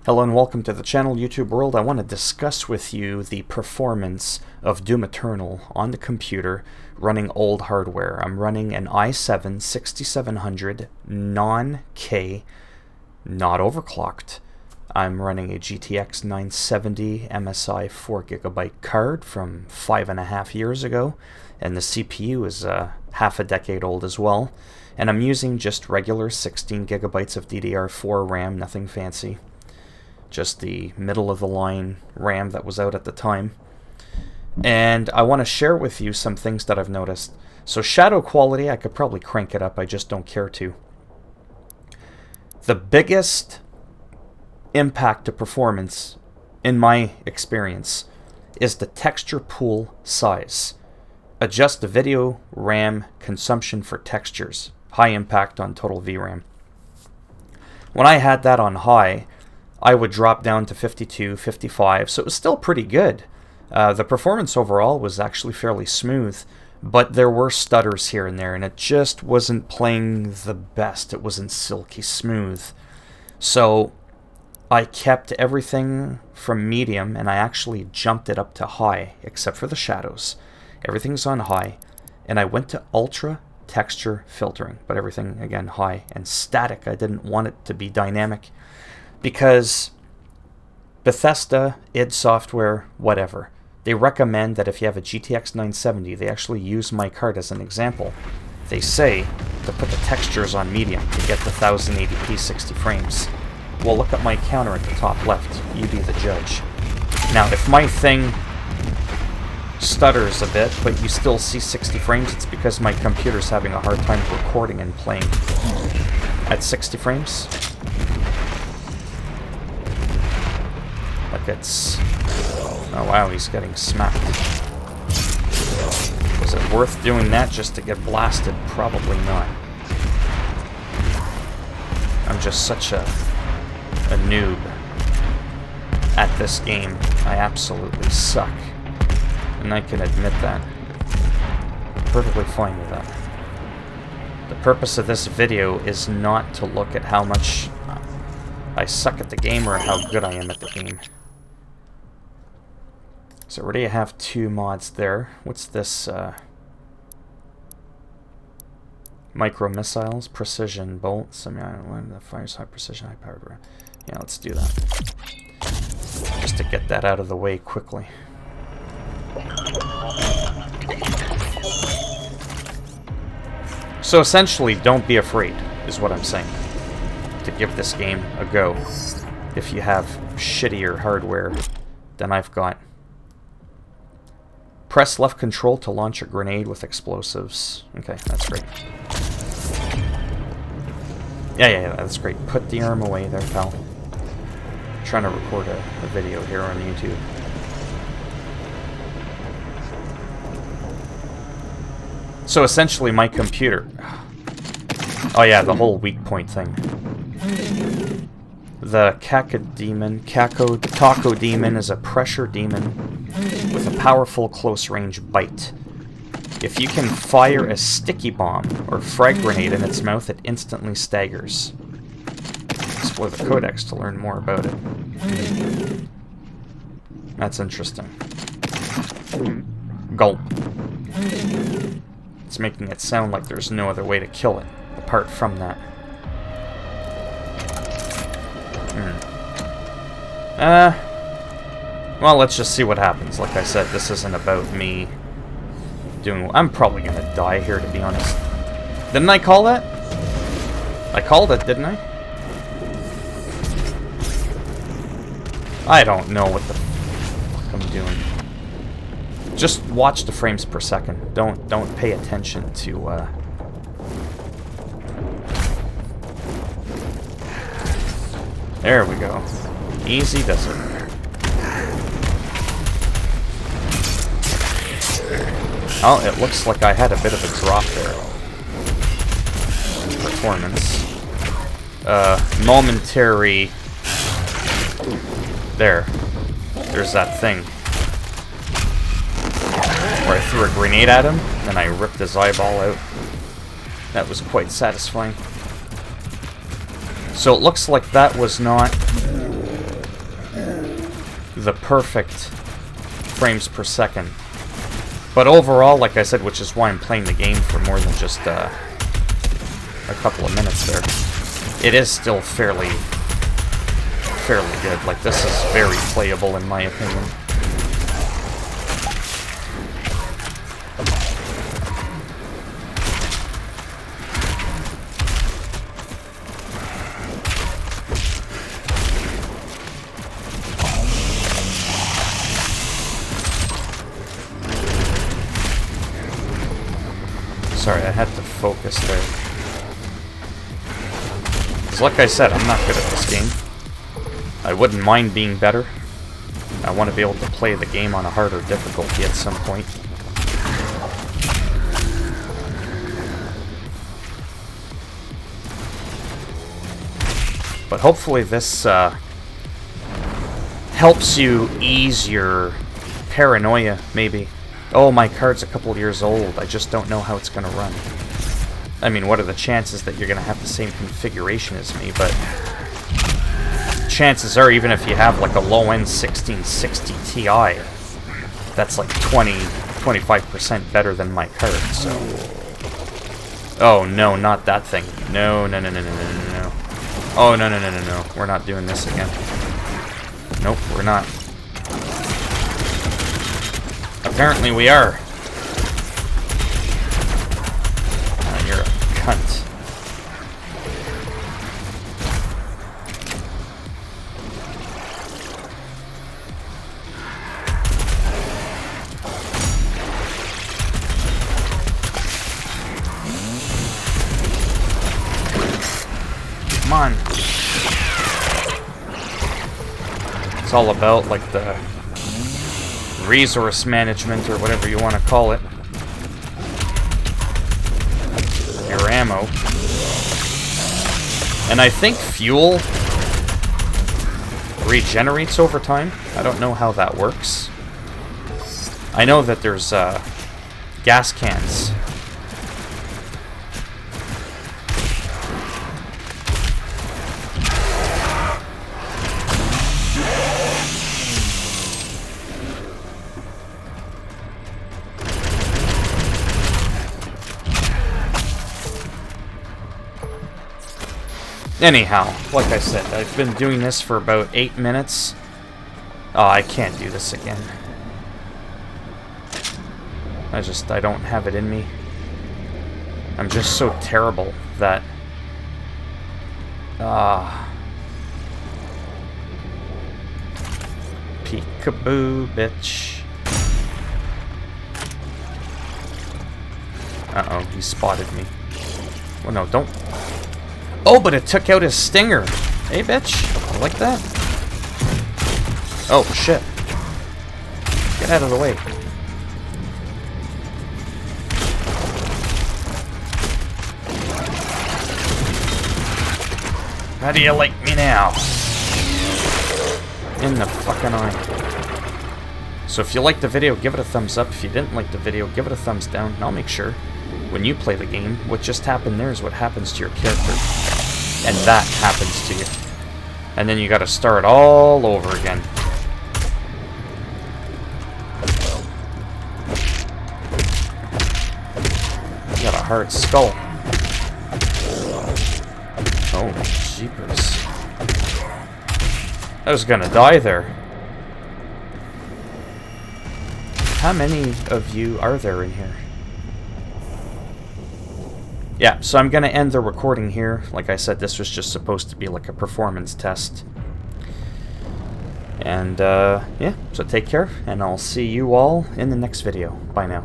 Hello and welcome to the channel, YouTube world. I want to discuss with you the performance of Doom Eternal on the computer running old hardware. I'm running an i7 6700 non-K, not overclocked. I'm running a GTX 970 MSI 4GB card from 5.5 years ago, and the CPU is half a decade old as well. And I'm using just regular 16GB of DDR4 RAM, nothing fancy. Just the middle-of-the-line RAM that was out at the time. And I want to share with you some things that I've noticed. So shadow quality, I could probably crank it up, I just don't care to. The biggest impact to performance, in my experience, is the texture pool size. Adjust the video RAM consumption for textures. High impact on total VRAM. When I had that on high, I would drop down to 52, 55, so it was still pretty good. The performance overall was actually fairly smooth, but there were stutters here and there, and it just wasn't playing the best. It wasn't silky smooth. So I kept everything from medium, and I actually jumped it up to high, except for the shadows. Everything's on high, and I went to ultra texture filtering, but everything, again, high, and static. I didn't want it to be dynamic, because Bethesda, id Software, whatever, they recommend that if you have a GTX 970, they actually use my card as an example. They say to put the textures on medium to get the 1080p 60 frames. Well, look at my counter at the top left. You be the judge. Now, if my thing stutters a bit, but you still see 60 frames, it's because my computer's having a hard time recording and playing at 60 frames. Like it's... Oh wow, he's getting smacked. Was it worth doing that just to get blasted? Probably not. I'm just such a noob at this game. I absolutely suck. And I can admit that. Perfectly fine with that. The purpose of this video is not to look at how much I suck at the game or how good I am at the game. So already I have two mods there. What's this? Micro missiles, precision bolts. I mean, that fires high precision, high powered. Yeah, let's do that. Just to get that out of the way quickly. So essentially, don't be afraid, is what I'm saying, to give this game a go. If you have shittier hardware than I've got. Press left control to launch a grenade with explosives. Okay, that's great. Yeah, that's great. Put the arm away there, pal. I'm trying to record a video here on YouTube. So essentially my computer... Oh yeah, the whole weak point thing. The Taco Demon is a pressure demon with a powerful close-range bite. If you can fire a sticky bomb or frag grenade in its mouth, it instantly staggers. Explore the codex to learn more about it. That's interesting. Gulp. It's making it sound like there's no other way to kill it, apart from that. Well, let's just see what happens. Like I said, this isn't about me doing... I'm probably gonna die here, to be honest. Didn't I call that? I called it, didn't I? I don't know what the fuck I'm doing. Just watch the frames per second. Don't pay attention to, There we go. Easy does it. Oh, it looks like I had a bit of a drop there. Performance. Momentary... There. There's that thing. Where I threw a grenade at him, and I ripped his eyeball out. That was quite satisfying. So it looks like that was not the perfect frames per second. But overall, like I said, which is why I'm playing the game for more than just a couple of minutes there, it is still fairly good. Like, this is very playable in my opinion. Sorry, I had to focus there. Because like I said, I'm not good at this game. I wouldn't mind being better. I want to be able to play the game on a harder difficulty at some point. But hopefully this helps you ease your paranoia, maybe. Oh, my card's a couple years old. I just don't know how it's going to run. I mean, what are the chances that you're going to have the same configuration as me? But chances are, even if you have like a low-end 1660 Ti, that's like 25% better than my card, so... Oh, no, not that thing. No, no, no, no, no, no, no, no. Oh, no, no, no, no, no. We're not doing this again. Nope, we're not. Apparently we are. You're a cunt. Come on. It's all about, like, the resource management, or whatever you want to call it. Your ammo. And I think fuel regenerates over time. I don't know how that works. I know that there's gas cans. Anyhow, like I said, I've been doing this for about 8 minutes. Oh, I can't do this again. I don't have it in me. I'm just so terrible that... Peekaboo, bitch. Uh-oh, he spotted me. Well, no, don't... Oh, but it took out his stinger. Hey, bitch. I like that. Oh, shit. Get out of the way. How do you like me now? In the fucking eye. So if you liked the video, give it a thumbs up. If you didn't like the video, give it a thumbs down. And I'll make sure, when you play the game, what just happened there is what happens to your character. And that happens to you. And then you gotta start all over again. You got a hard skull. Oh, jeepers. I was gonna die there. How many of you are there in here? Yeah, so I'm going to end the recording here. Like I said, this was just supposed to be like a performance test. And, yeah, so take care, and I'll see you all in the next video. Bye now.